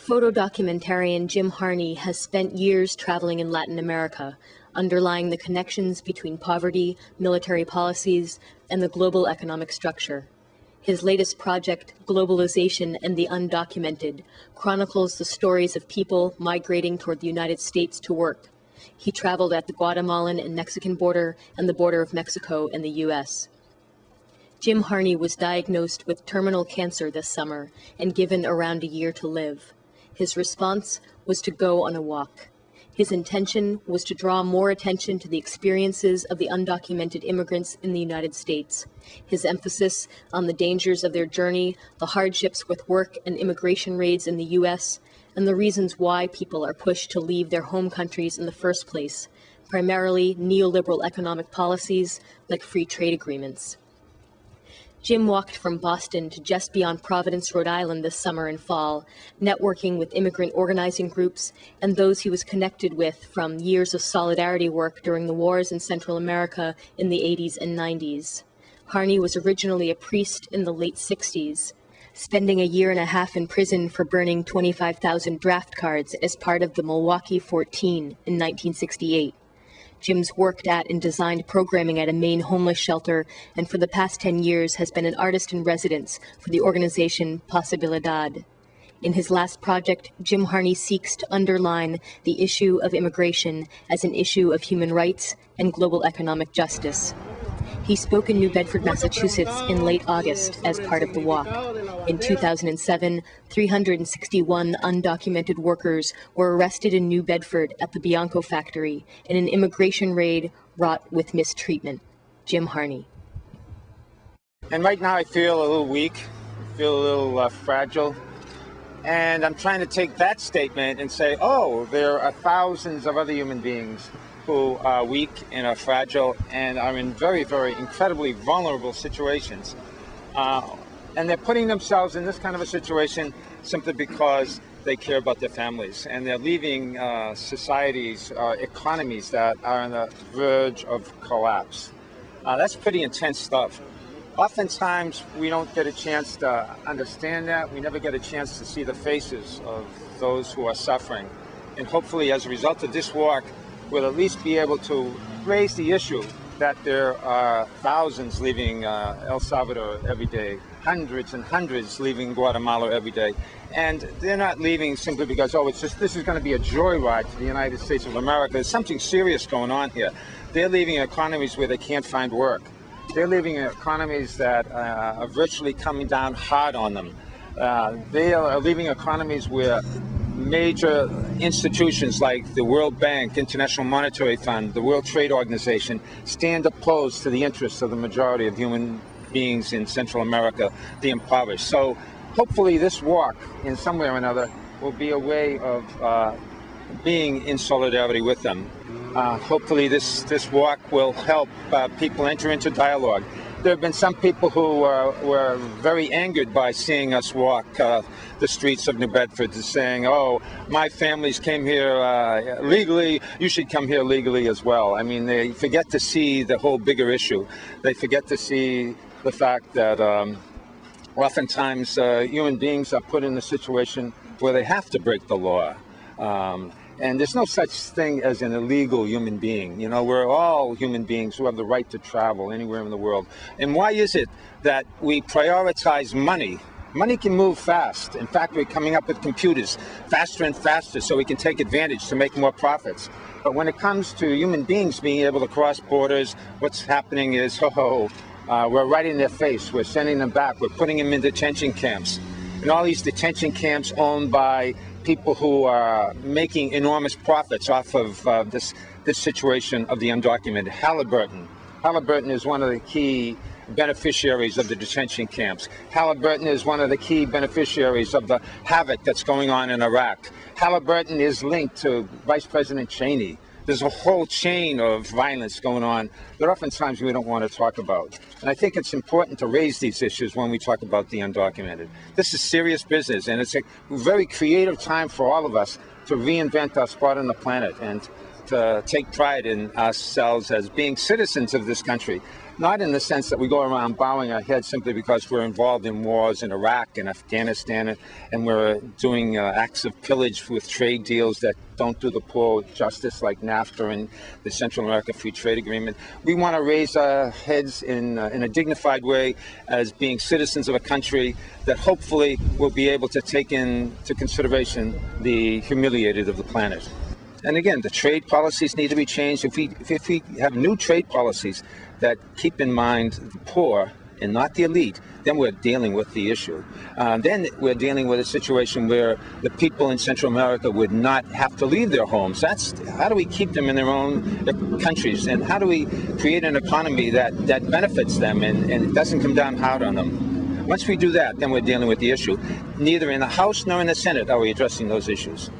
Photodocumentarian Jim Harney has spent years traveling in Latin America, underlying the connections between poverty, military policies, and the global economic structure. His latest project, Globalization and the Undocumented, chronicles the stories of people migrating toward the United States to work. He traveled at the Guatemalan and Mexican border and the border of Mexico and the U.S. Jim Harney was diagnosed with terminal cancer this summer and given around a year to live. His response was to go on a walk. His intention was to draw more attention to the experiences of the undocumented immigrants in the United States. His emphasis on the dangers of their journey, the hardships with work and immigration raids in the U.S., and the reasons why people are pushed to leave their home countries in the first place, primarily neoliberal economic policies like free trade agreements. Jim walked from Boston to just beyond Providence, Rhode Island this summer and fall, networking with immigrant organizing groups and those he was connected with from years of solidarity work during the wars in Central America in the 80s and 90s. Harney was originally a priest in the late 60s, spending a year and a half in prison for burning 25,000 draft cards as part of the Milwaukee 14 in 1968. Jim's worked at and designed programming at a Maine homeless shelter, and for the past 10 years has been an artist in residence for the organization Posibilidad. In his last project, Jim Harney seeks to underline the issue of immigration as an issue of human rights and global economic justice. He spoke in New Bedford, Massachusetts in late August as part of the walk. In 2007, 361 undocumented workers were arrested in New Bedford at the Bianco factory in an immigration raid wrought with mistreatment. Jim Harney. And right now I feel a little weak, feel a little fragile. And I'm trying to take that statement and say, oh, there are thousands of other human beings who are weak and are fragile and are in very, very incredibly vulnerable situations. And they're putting themselves in this kind of a situation simply because they care about their families. And they're leaving societies, economies that are on the verge of collapse. That's pretty intense stuff. Oftentimes, we don't get a chance to understand that. We never get a chance to see the faces of those who are suffering. And hopefully, as a result of this walk, we'll at least be able to raise the issue that there are thousands leaving El Salvador every day, hundreds and hundreds leaving Guatemala every day. And they're not leaving simply because, oh, this is going to be a joyride to the United States of America. There's something serious going on here. They're leaving economies where they can't find work. They're leaving economies that are virtually coming down hard on them. They are leaving economies where major institutions like the World Bank, International Monetary Fund, the World Trade Organization stand opposed to the interests of the majority of human beings in Central America, the impoverished. So hopefully this walk, in some way or another, will be a way of being in solidarity with them. Hopefully this walk will help people enter into dialogue. There have been some people who were very angered by seeing us walk the streets of New Bedford, saying, oh, my families came here legally, you should come here legally as well. I mean, they forget to see the whole bigger issue. They forget to see the fact that oftentimes human beings are put in a situation where they have to break the law. And there's no such thing as an illegal human being. You know, we're all human beings who have the right to travel anywhere in the world. And why is it that we prioritize money? Money can move fast. In fact, we're coming up with computers faster and faster so we can take advantage to make more profits. But when it comes to human beings being able to cross borders, what's happening is, we're right in their face. We're sending them back. We're putting them in detention camps. And all these detention camps owned by people who are making enormous profits off of this situation of the undocumented. Halliburton is one of the key beneficiaries of the detention camps. Halliburton is one of the key beneficiaries of the havoc that's going on in Iraq. Halliburton is linked to Vice President Cheney. There's a whole chain of violence going on that oftentimes we don't want to talk about. And I think it's important to raise these issues when we talk about the undocumented. This is serious business, and it's a very creative time for all of us to reinvent our spot on the planet and to take pride in ourselves as being citizens of this country. Not in the sense that we go around bowing our heads simply because we're involved in wars in Iraq and Afghanistan, and we're doing acts of pillage with trade deals that don't do the poor justice, like NAFTA and the Central America Free Trade Agreement. We want to raise our heads in a dignified way as being citizens of a country that hopefully will be able to take into consideration the humiliated of the planet. And again, the trade policies need to be changed. If we have new trade policies that keep in mind the poor and not the elite, then we're dealing with the issue. Then we're dealing with a situation where the people in Central America would not have to leave their homes. That's how do we keep them in their own countries, and how do we create an economy that benefits them and it doesn't come down hard on them? Once we do that, then we're dealing with the issue. Neither in the House nor in the Senate are we addressing those issues.